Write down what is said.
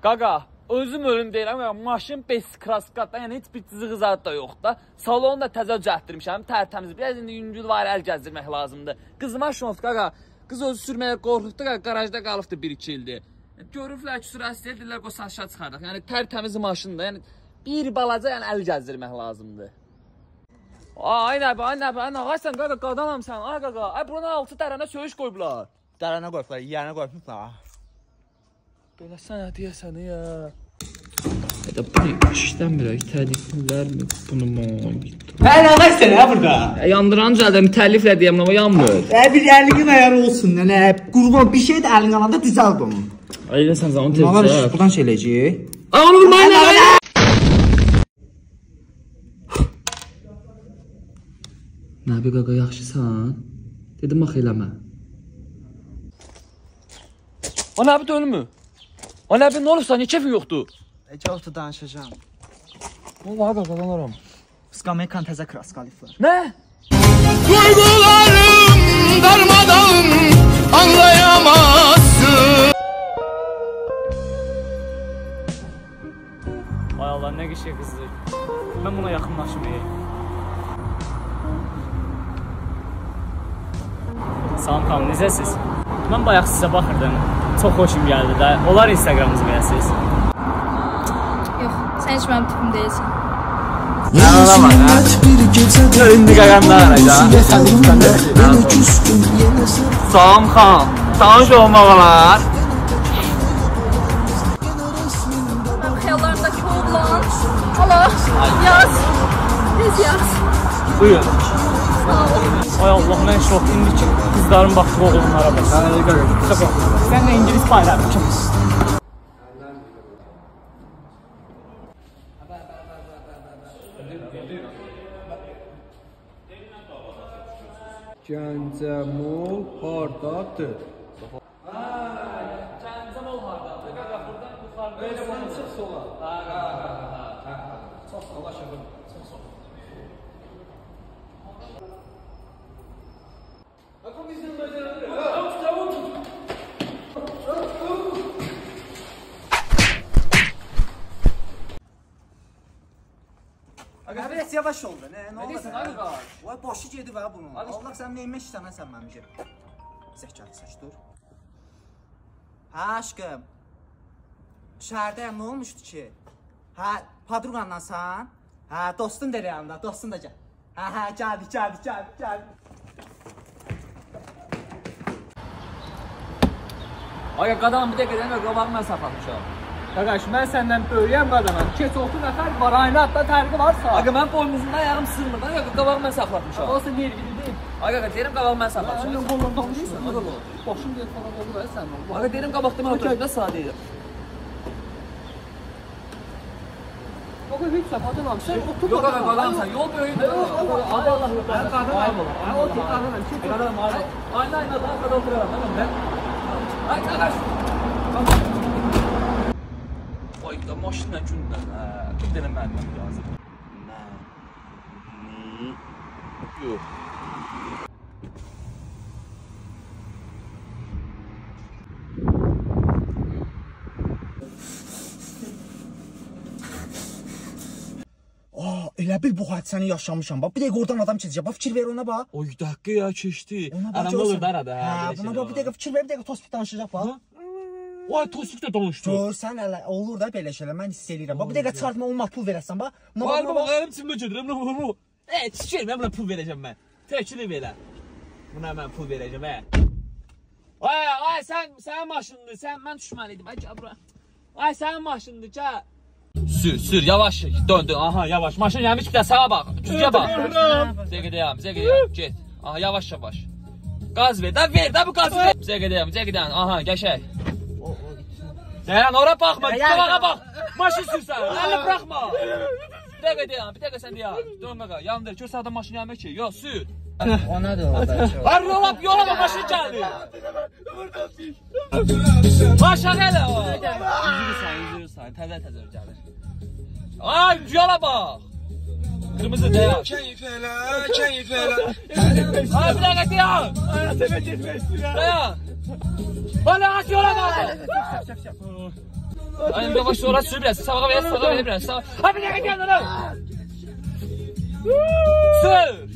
Qaqa, özüm ölüm deyirəm, maşın 5 kraskatdan, yəni heç bir cızığı zad da yoxdur da. Salonu da təzə düzəltdirmişəm, tərtəmiz. Biraz indi yüngül var, əl gəzdirmək lazımdır. Qızıma şunofdur, qaqa. Qız özü sürməyə qorxuqdur, qaqa, qarajda qalıbdır 1-2 ildir. Görürlər ki, sürət istəyirlər, qoy saçla çıxardıq. Yəni tərtəmiz maşındır, yəni bir balaca yəni əl gəzdirmək lazımdır. Ay nəbi, ay sən qaqa, qadanam sən, ay qaqa. Ay buna altı dərənə söyüş qoyublar. Dərənə qoyublar, yiyənə qoyublar. Belə sənə deyəsən ya. Hətta bunu işləmirək, təliflərmi bunu mağaydı. Hə, nə qaysən ya burada? Yandıran cəldən təliflə deyəm, amma yanmır. Bir əlinin ayarı olsun, nənə. Qurban bir şey də əlin alanda düzəld onu. Ayla sən zaman tezcə. Mağar buradan şey eləyəcək. Ay onu vurmayın nə? Nəbi qaqa yaxşısan? Dedim bax eləmə. O Nəbi dönmü? O Nəbi nə olursa, niyə keyfin yoxdur? Yoxdur, danışacağım. Vallahi qaqalaram. Skamekan təzə kraskalıqlar. Nə? Duygularım darmadan anlayamazsın. Ay Allah, nə qişə qızdır. Mən buna yaxınlaşmayayım. Salam xanım, necəsiz? Mən bayaq sizə baxırdım. Çox xoşum gəldi də. Olar Instagramınızı verəsiniz? Yox, sən heç mənim tipim deyilsən. İndi qaqamda arayacaq. Salam xan, tanış olmaq olar. Mənim xəyallarımdakı oğlan. Allah, yaz. Tez yaz. Buyur. Ay Allah, mən şok. İndi ki, qızların baxdığı oğlanlara bax. Sən də İngiliz bayrağı kim? Gəncəmol hardadır? Gəncəmol hardadır? Qaqa, buradan yuxarı. Belə bunu çıx sola. Çox sola şəbəm. Çox sola. Bakın bizim bacıları. Çabuk. Aga, biraz yavaş oldu. Nə deyirsən, ay qaqa? Vay, başı gedib ha bunun. Allah sən neymək istəməsən məmcə. Zəkalı saç dur. Hə, aşkım. Şəhərdəyəm, nə olmuşdu ki? Hə, padruqandansan? Hə, dostun da yanında, dostun da gəl. Hə, gəldi. Ay qadan bir dəqiqə demə, qabağımı mən saxlamışam. Qaqaş, mən səndən böyüyəm qadanam. Keç 6 nəfər var, aynı adda tərqi varsa. Qaqa, mən boynumuzunda ayağım sığmır. Qaqa, qabağımı mən saxlamışam. Olsa nervili deyil. Ay qaqa, deyirəm qabağımı mən saxlamışam. Mən qolum danışırsan, nə olur? Başım deyil falan olur, sən olur. Qaqa, deyirəm qabaqda mən oturacaq, nə saat deyirəm. Qaqa, heç səfatıram. Sən otur. Yox qaqa, qadamsan, yol böyüdür. Allah Allah, mən qadanam. Ay, otur qadanam. Qadanam, aynı arkada oturaram, mən. Ay qaqaş. Ay da maşınla gündən, hə. Bir dənə mənim lazım. Yox. Elə bil bu hadisəni yaşamışam. Bax, bir dəqiqə oradan adam keçəcək. Bax, fikir ver ona bax. Oy, dəqiqə ya, keçdi. Aramda olur da arada. Hə, buna bax, bir dəqiqə fikir ver, bir dəqiqə tospik danışacaq bax. Ay, tospik də danışdı. Dur, sən elə olur da belə şeylər, mən hiss eləyirəm. Bax, bir dəqiqə çıxartma, ona pul verəsən bax. Ay, bax, əlim çimə gedirəm, nə bu? Çişir, mən buna pul verəcəm mən. Təkili belə. Buna mən pul verəcəm, hə. Ay, sən maşındır, mən düşməliydim. Ay, gəl bura. Ay, sənin maşındır, gəl. Sür, yavaş, döndü, aha, yavaş. Maşın gəlmiş bir də sağa bax, düzgə bax. Bizə gedəyəm, get. Aha, yavaş. Qaz ver, də bu qazı ver. Bizə gedəyəm, aha, qəşək. Dayan, ora baxma, qabağa bax. Maşın sürsən, əli bıraxma. Bir dəqiqə sən deyəm. Dön qaqa, yandır, gör sağdan maşın gəlmək ki. Yox, sür. Ona da orada. Var yola bax, maşın gəldi. Aşağı elə o. Üzürsən, təzə gəlir. Ay, yola bax. Kırmızı dayan. Keyif elə. Ay, bir dəqiqə dayan. Dayan. Bana aç yola bax. Ay, yavaş ora sür biraz. Sağa ver biraz. Ha, bir dakika gel lan. Sür.